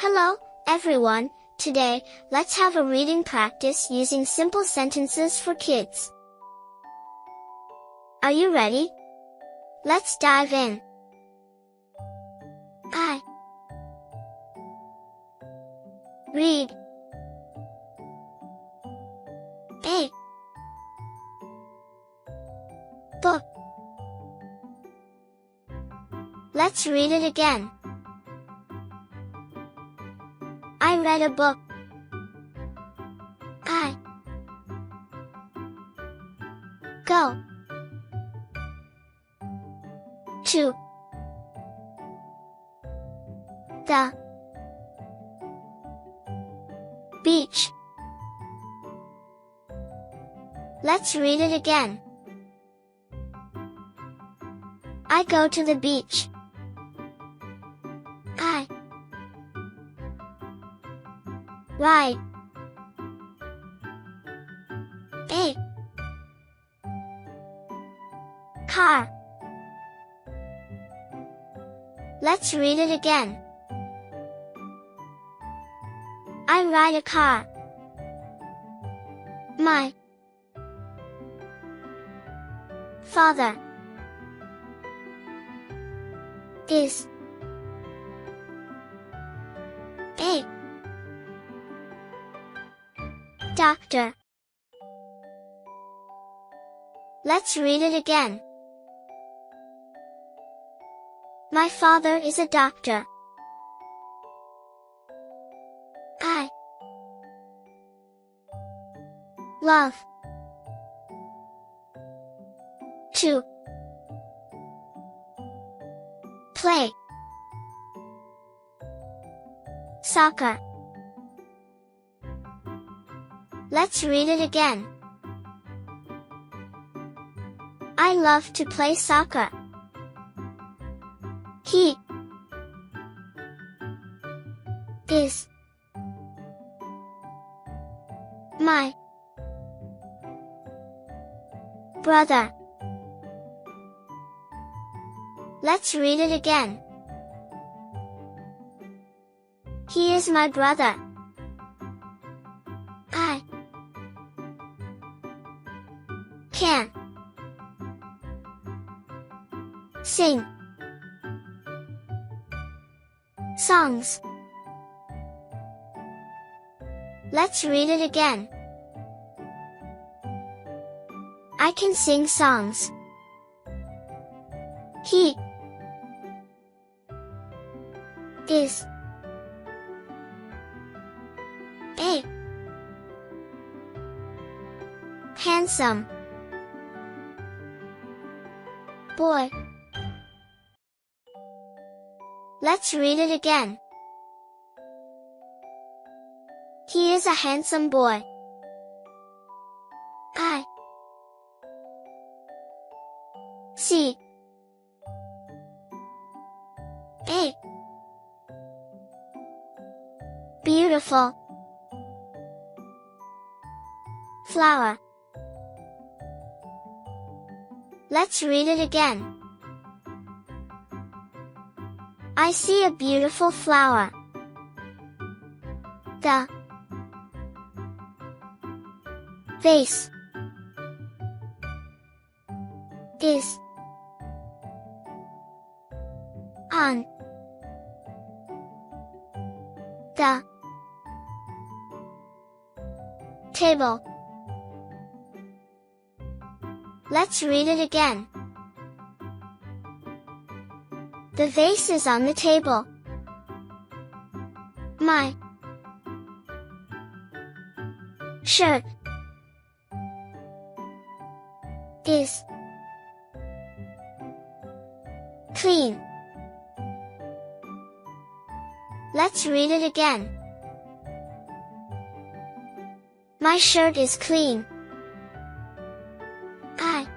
Hello, everyone. Today, let's have a reading practice using simple sentences for kids. Are you ready? Let's dive in. I read a book. Let's read it again. I read a book. I go to the beach. Let's read it again. I go to the beach. I ride a car. Let's read it again. I ride a car. My father is a doctor. Let's read it again. My father is a doctor. I love to play soccer. Let's read it again. I love to play soccer. He is my brother. Let's read it again. He is my brother. I can sing songs. Let's read it again. I can sing songs. He is a handsome boy. Let's read it again. He is a handsome boy. I see a beautiful flower. Let's read it again. I see a beautiful flower. The vase is on the table. Let's read it again. The vase is on the table. My shirt is clean. Let's read it again. My shirt is clean. I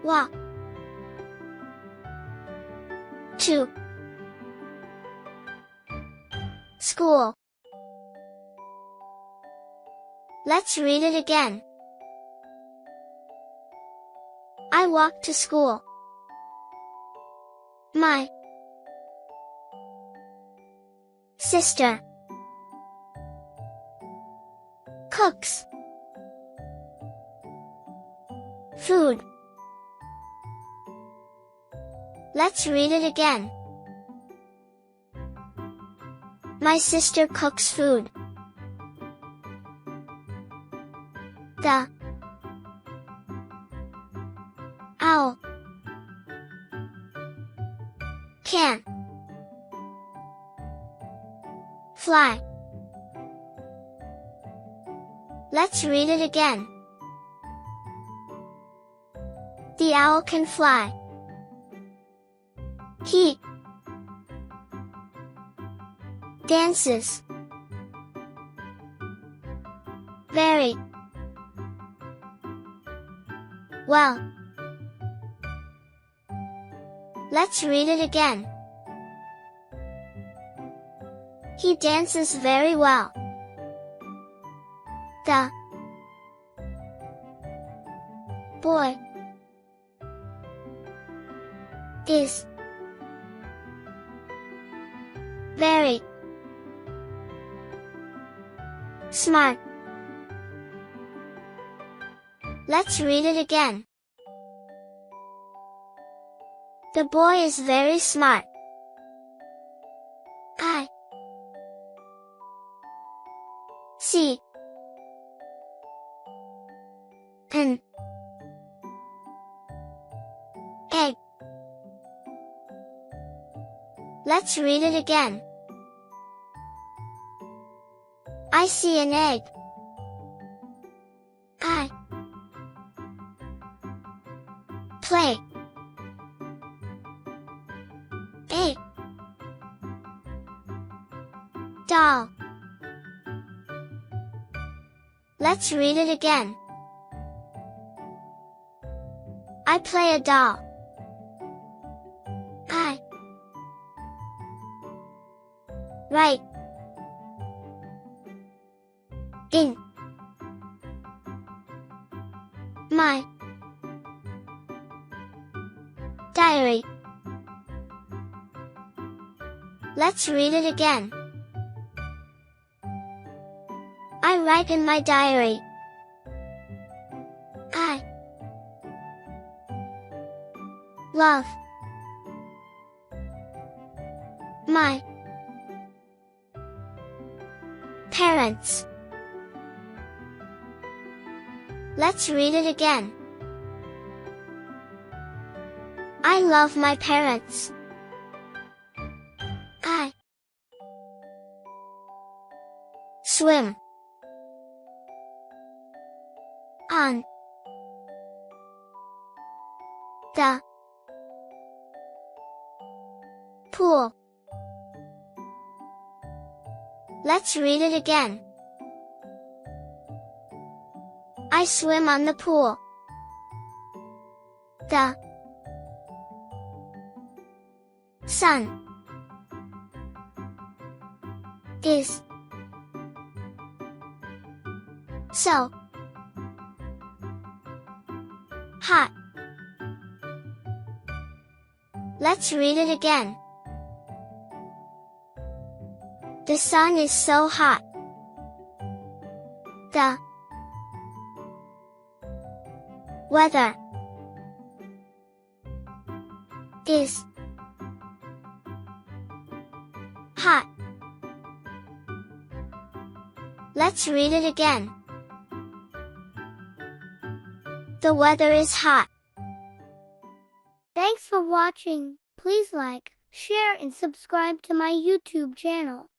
walk to school. Let's read it again. I walk to school. My Sister. Cooks. Food. Let's read it again. My sister cooks food. The owl can fly. Let's read it again. The owl can fly. He dances very well. Let's read it again. He dances very well. The boy is very smart. Let's read it again. The boy is very smart. I see an egg. Let's read it again. I see an egg. I play a doll. Let's read it again. I play a doll. I write in my diary. Let's read it again. I write in my diary. I love my parents. Let's read it again. I love my parents. I swim on the pool. Let's read it again. I swim on the pool. The sun is so hot. Let's read it again. The sun is so hot. The weather is hot. Let's read it again. The weather is hot. Thanks for watching. Please like, share and subscribe to my YouTube channel.